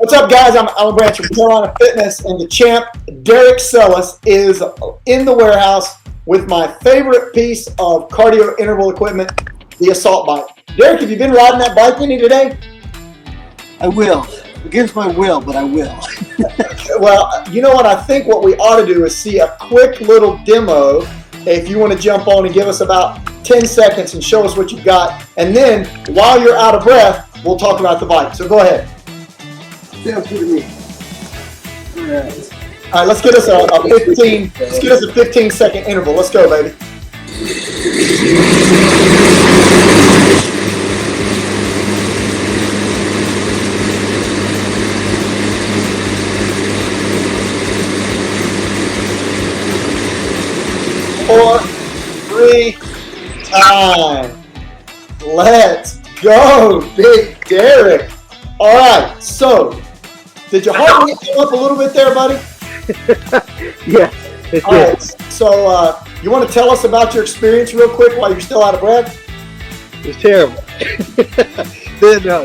What's up, guys? I'm Alan Branch from Carolina Fitness, and the champ, Derek Sellis, is in the warehouse with my favorite piece of cardio interval equipment, the assault bike. Derek, have you been riding that bike any today? I will. Against my will, but I will. Well, you know what? I think what we ought to do is see a quick little demo. If you want to jump on and give us about 10 seconds and show us what you've got. And then, while you're out of breath, we'll talk about the bike. So go ahead. Sounds good to me. All right, let's get us a 15-second interval. Let's go, baby. Four, three, time. Let's go, Big Derek. All right, so did your heart rate go up a little bit there, buddy? Yeah, it All did. right, so you want to tell us about your experience real quick while you're still out of breath? It was terrible. No.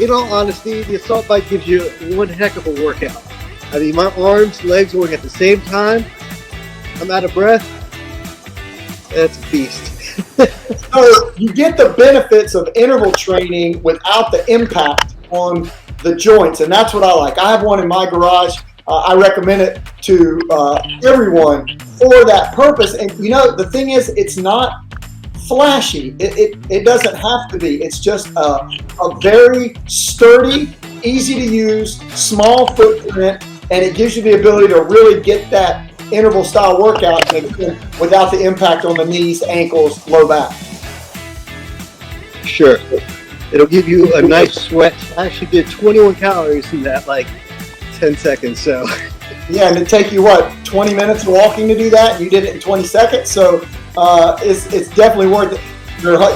In all honesty, the assault bike gives you one heck of a workout. I mean, my arms, legs working at the same time. I'm out of breath. That's a beast. So you get the benefits of interval training without the impact on the joints, and that's what I like. I have one in my garage. I recommend it to everyone for that purpose. And you know, the thing is, it's not flashy. It doesn't have to be. It's just a very sturdy, easy to use, small footprint, and it gives you the ability to really get that interval style workout without the impact on the knees, ankles, low back. Sure. It'll give you a nice sweat. I actually did 21 calories in that, 10 seconds, so. Yeah, and it'd take you, 20 minutes of walking to do that? You did it in 20 seconds, so it's definitely worth it.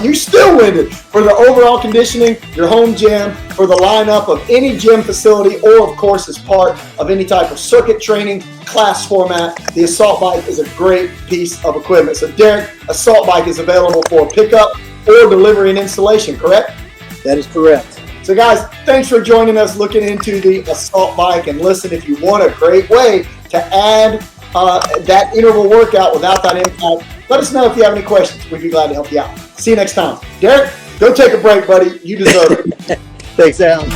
You still winded for the overall conditioning, your home gym, for the lineup of any gym facility, or of course as part of any type of circuit training class format. The assault bike is a great piece of equipment. So Derek, assault bike is available for pickup or delivery and installation, correct? That is correct. So guys, thanks for joining us looking into the assault bike. And listen, if you want a great way to add that interval workout without that impact, let us know if you have any questions. We'd be glad to help you out. See you next time. Derek, go take a break, buddy. You deserve it. Thanks, Alan.